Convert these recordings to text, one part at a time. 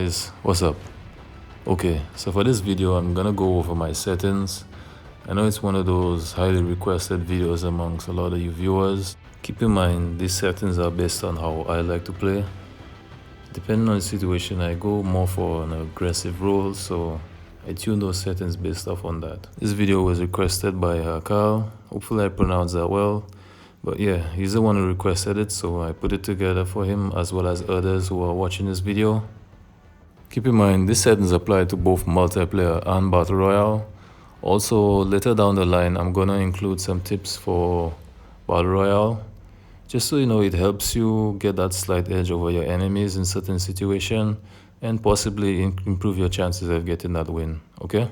guys, what's up? Okay, so for this video I'm gonna go over my settings. I know it's one of those highly requested videos amongst a lot of you viewers. Keep in mind these settings are based on how I like to play. Depending on the situation, I go more for an aggressive role, so I tune those settings based off on that. This video was requested by Carl. Hopefully I pronounced that well. But yeah, he's the one who requested it, so I put it together for him as well as others who are watching this video. Keep in mind, these settings apply to both multiplayer and battle royale. Also, later down the line, I'm gonna include some tips for battle royale. Just so you know, it helps you get that slight edge over your enemies in certain situations and possibly improve your chances of getting that win, okay?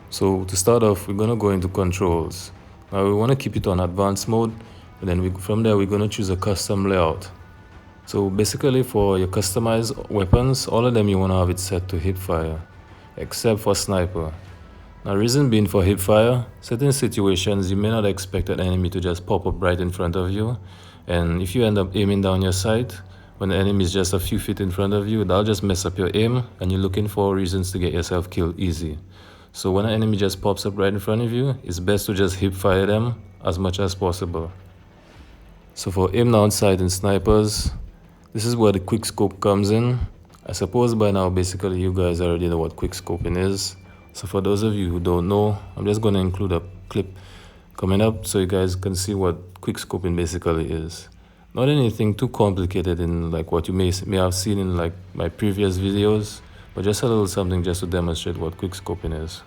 So to start off, we're gonna go into controls. Now we wanna keep it on advanced mode, and then from there we're gonna choose a custom layout. So basically for your customized weapons, all of them you wanna have it set to hip fire, except for sniper. Now reason being for hip fire, certain situations you may not expect an enemy to just pop up right in front of you, and if you end up aiming down your sight, when the enemy is just a few feet in front of you, that'll just mess up your aim, and you're looking for reasons to get yourself killed easy. So when an enemy just pops up right in front of you, it's best to just hip fire them as much as possible. So for aim down sight and snipers, this is where the quick scope comes in. I suppose by now basically you guys already know what quick scoping is. So for those of you who don't know, I'm just going to include a clip coming up so you guys can see what quick scoping basically is. Not anything too complicated in like what you may have seen in like my previous videos, but just a little something just to demonstrate what quick scoping is.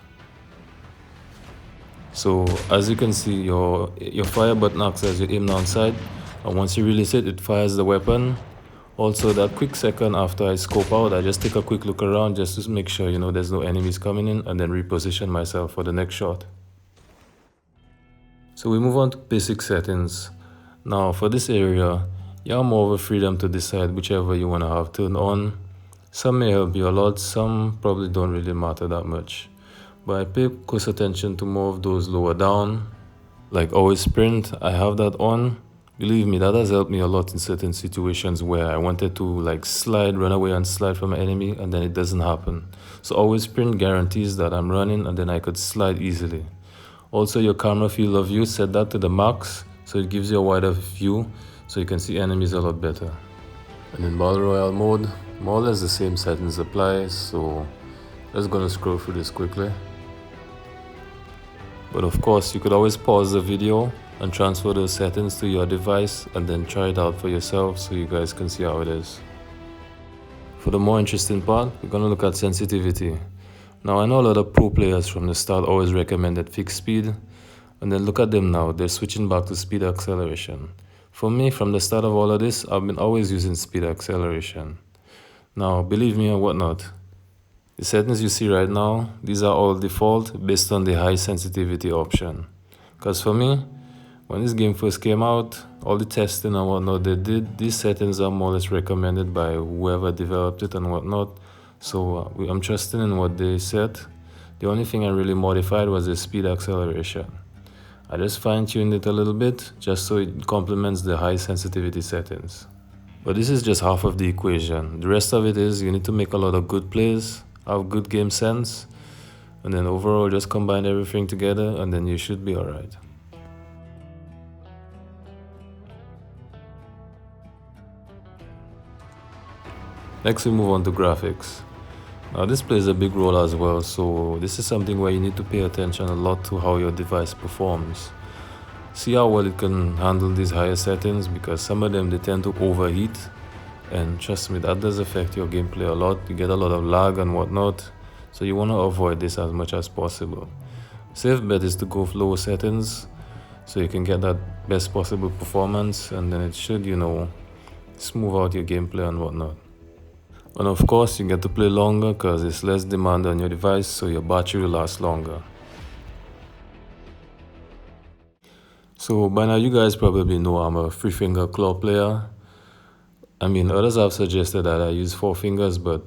So as you can see, your fire button acts as your aim down sight, and once you release it, it fires the weapon. Also, that quick second after I scope out, I just take a quick look around just to make sure, there's no enemies coming in, and then reposition myself for the next shot. So we move on to basic settings. Now for this area, you have more of a freedom to decide whichever you want to have turned on. Some may help you a lot, some probably don't really matter that much. But I pay close attention to more of those lower down. Like always sprint, I have that on. Believe me, that has helped me a lot in certain situations where I wanted to like run away and slide from an enemy, and then it doesn't happen. So always sprint guarantees that I'm running and then I could slide easily. Also, your camera field of view, set that to the max, so it gives you a wider view so you can see enemies a lot better. And in battle royale mode, more or less the same settings apply, so just gonna scroll through this quickly. But of course, you could always pause the video and transfer those settings to your device and then try it out for yourself so you guys can see how it is. For the more interesting part, we're gonna look at sensitivity. Now I know a lot of pro players from the start always recommended fixed speed, and then look at them now, they're switching back to speed acceleration. For me, from the start of all of this, I've been always using speed acceleration. Now, believe me or whatnot, the settings you see right now, these are all default based on the high sensitivity option. Because for me, when this game first came out, all the testing and whatnot they did, these settings are more or less recommended by whoever developed it and whatnot. So I'm trusting in what they said. The only thing I really modified was the speed acceleration. I just fine-tuned it a little bit just so it complements the high sensitivity settings. But this is just half of the equation. The rest of it is you need to make a lot of good plays, have good game sense, and then overall just combine everything together and then you should be alright. Next we move on to graphics. Now this plays a big role as well, so this is something where you need to pay attention a lot to how your device performs. See how well it can handle these higher settings, because some of them they tend to overheat, and trust me, that does affect your gameplay a lot. You get a lot of lag and whatnot, so you want to avoid this as much as possible. Safe bet is to go with lower settings so you can get that best possible performance, and then it should, smooth out your gameplay and whatnot. And of course, you get to play longer because it's less demand on your device, so your battery will last longer. So by now you guys probably know I'm a 3-finger claw player. I mean, others have suggested that I use 4 fingers, but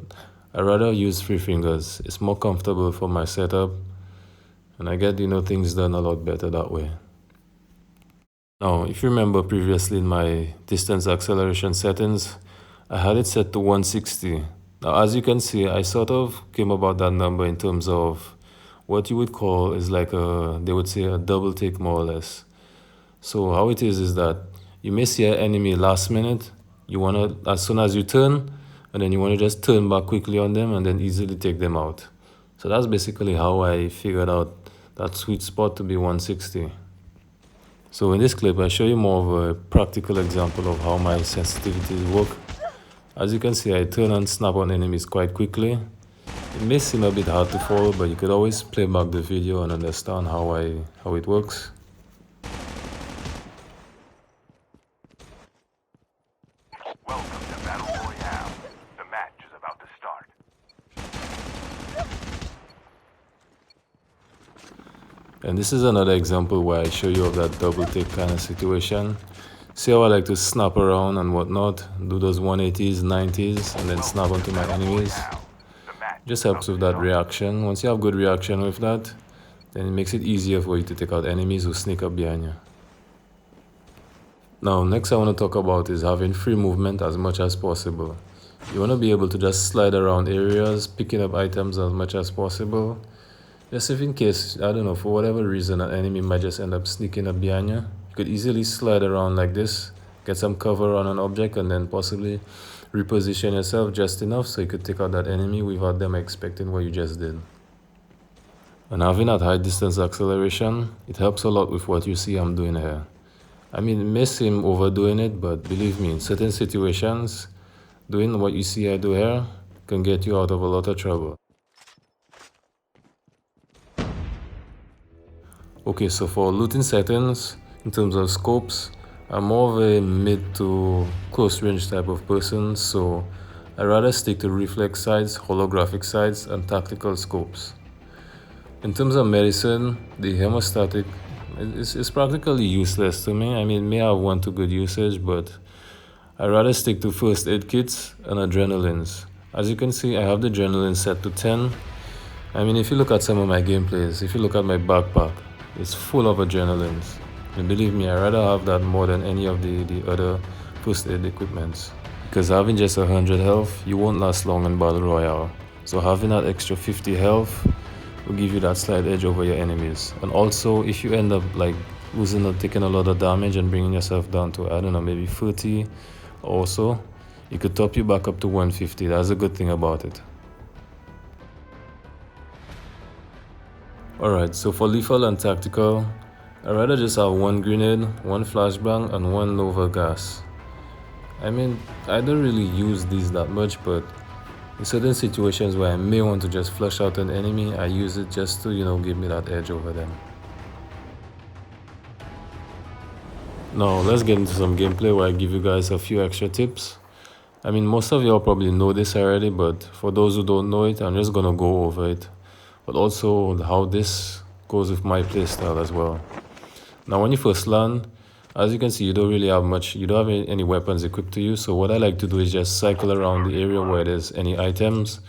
I rather use 3 fingers. It's more comfortable for my setup, and I get things done a lot better that way. Now, if you remember previously in my distance acceleration settings, I had it set to 160. Now, as you can see, I sort of came about that number in terms of what you would call is like they would say a double take more or less. So how it is that you may see an enemy last minute, you wanna, as soon as you turn, and then you wanna just turn back quickly on them and then easily take them out. So that's basically how I figured out that sweet spot to be 160. So in this clip, I show you more of a practical example of how my sensitivities work. As you can see, I turn and snap on enemies quite quickly. It may seem a bit hard to follow, but you could always play back the video and understand how it works. Welcome to Battle Royale. The match is about to start. And this is another example where I show you of that double take kind of situation. See how I like to snap around and whatnot, do those 180s, 90s, and then snap onto my enemies. Just helps with that reaction. Once you have good reaction with that, then it makes it easier for you to take out enemies who sneak up behind you. Now, next I want to talk about is having free movement as much as possible. You want to be able to just slide around areas, picking up items as much as possible. Just if in case, I don't know, for whatever reason, an enemy might just end up sneaking up behind you. You could easily slide around like this, get some cover on an object, and then possibly reposition yourself just enough so you could take out that enemy without them expecting what you just did. And having that high distance acceleration, it helps a lot with what you see I'm doing here. I mean, it may seem overdoing it, but believe me, in certain situations, doing what you see I do here can get you out of a lot of trouble. Okay, so for looting settings, in terms of scopes, I'm more of a mid to close range type of person, so I rather stick to reflex sights, holographic sights, and tactical scopes. In terms of medicine, the hemostatic is practically useless to me. I mean, it may have one to good usage, but I rather stick to first aid kits and adrenalines. As you can see, I have the adrenaline set to 10. I mean, if you look at some of my gameplays, if you look at my backpack, it's full of adrenalines. And believe me, I rather have that more than any of the other first aid equipments. Because having just 100 health, you won't last long in Battle Royale. So having that extra 50 health will give you that slight edge over your enemies. And also, if you end up like losing or taking a lot of damage and bringing yourself down to, I don't know, maybe 30 or so, it could top you back up to 150. That's a good thing about it. Alright, so for lethal and tactical, I'd rather just have one grenade, one flashbang, and one Nova gas. I mean, I don't really use these that much, but in certain situations where I may want to just flush out an enemy, I use it just to, give me that edge over them. Now, let's get into some gameplay where I give you guys a few extra tips. I mean, most of y'all probably know this already, but for those who don't know it, I'm just gonna go over it. But also how this goes with my playstyle as well. Now, when you first land, as you can see, you don't really have much, you don't have any weapons equipped to you. So what I like to do is just cycle around the area where there's any items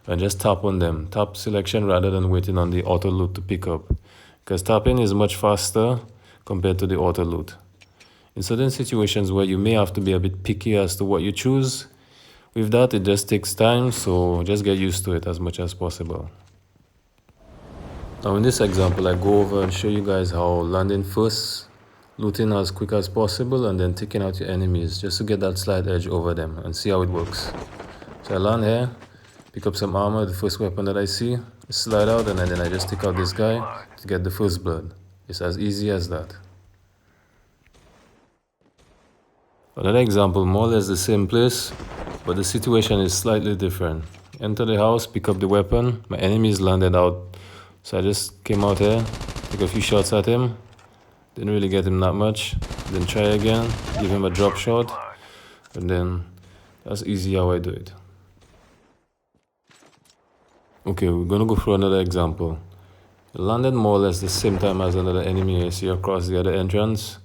and just tap on them. Tap selection rather than waiting on the auto loot to pick up. Because tapping is much faster compared to the auto loot. In certain situations where you may have to be a bit picky as to what you choose, with that it just takes time, so just get used to it as much as possible. Now in this example, I go over and show you guys how landing first, looting as quick as possible, and then taking out your enemies just to get that slight edge over them and see how it works. So I land here, pick up some armor, the first weapon that I see, slide out, and then I just take out this guy to get the first blood. It's as easy as that. Another example, more or less the same place, but the situation is slightly different. Enter the house, pick up the weapon, my enemies landed out. So I just came out here, took a few shots at him, didn't really get him that much, then try again, give him a drop shot, and then that's easy how I do it. Okay, we're gonna go through another example. I landed more or less the same time as another enemy I see across the other entrance.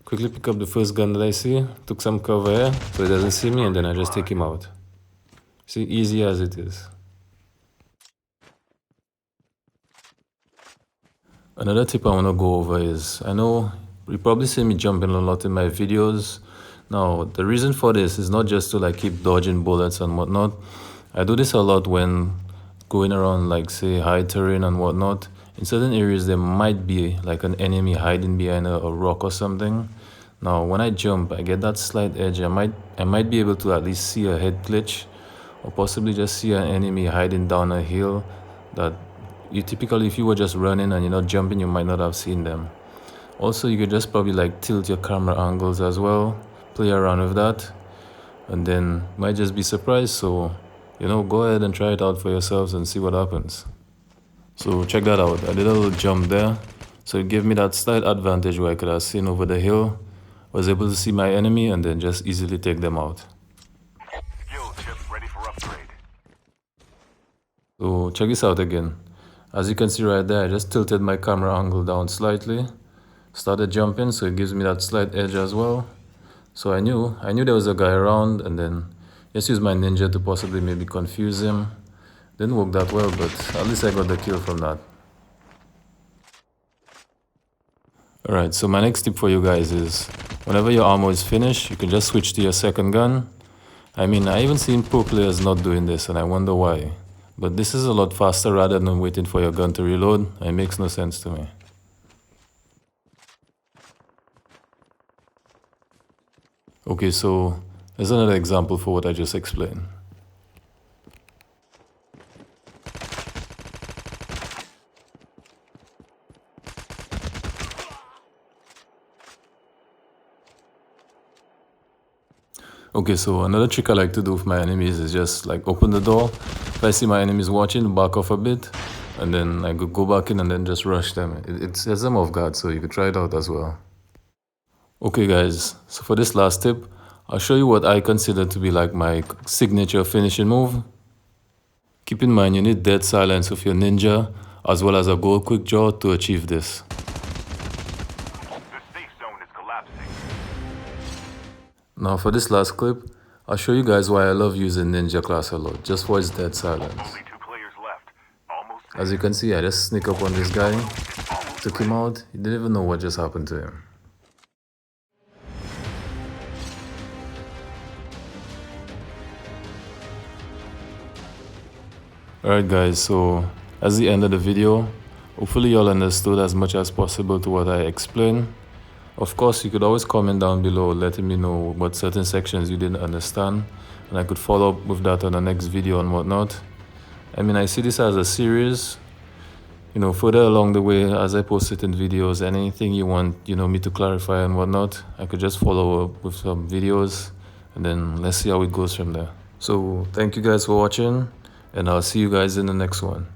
Quickly pick up the first gun that I see, took some cover here so he doesn't see me, and then I just take him out. See, easy as it is. Another tip I want to go over is, I know you probably see me jumping a lot in my videos. Now, the reason for this is not just to like keep dodging bullets and whatnot. I do this a lot when going around like say high terrain and whatnot. In certain areas there might be like an enemy hiding behind a rock or something. Now when I jump, I get that slight edge. I might be able to at least see a head glitch, or possibly just see an enemy hiding down a hill that you typically, if you were just running and you're not jumping, you might not have seen them. Also, you could just probably like tilt your camera angles as well, play around with that, and then might just be surprised. So, go ahead and try it out for yourselves and see what happens. So check that out. I did a little jump there. So it gave me that slight advantage where I could have seen over the hill, was able to see my enemy and then just easily take them out. Skill chip ready for upgrade. So check this out again. As you can see right there, I just tilted my camera angle down slightly, started jumping, so it gives me that slight edge as well. So I knew there was a guy around, and then just used my ninja to possibly maybe confuse him. Didn't work that well, but at least I got the kill from that. Alright, so my next tip for you guys is, whenever your ammo is finished, you can just switch to your second gun. I mean, I even seen pro players not doing this, and I wonder why. But this is a lot faster rather than waiting for your gun to reload. It makes no sense to me. Okay, so here's another example for what I just explained. Okay, so another trick I like to do with my enemies is just like open the door. If I see my enemies watching, back off a bit, and then I go back in and then just rush them. It sets them off guard, so you could try it out as well. Okay guys, so for this last tip, I'll show you what I consider to be like my signature finishing move. Keep in mind you need dead silence with your ninja, as well as a gold quick draw to achieve this. The safe zone is collapsing. Now for this last clip, I'll show you guys why I love using ninja class a lot, just for its dead silence. Only 2 players left. Almost As you can see, I just sneak up on this guy, took him out, he didn't even know what just happened to him. Alright guys, so that's the end of the video. Hopefully y'all understood as much as possible to what I explained. Of course, you could always comment down below letting me know what certain sections you didn't understand, and I could follow up with that on the next video and whatnot. I mean, I see this as a series. Further along the way, as I post certain videos, anything you want, me to clarify and whatnot, I could just follow up with some videos, and then let's see how it goes from there. So, thank you guys for watching, and I'll see you guys in the next one.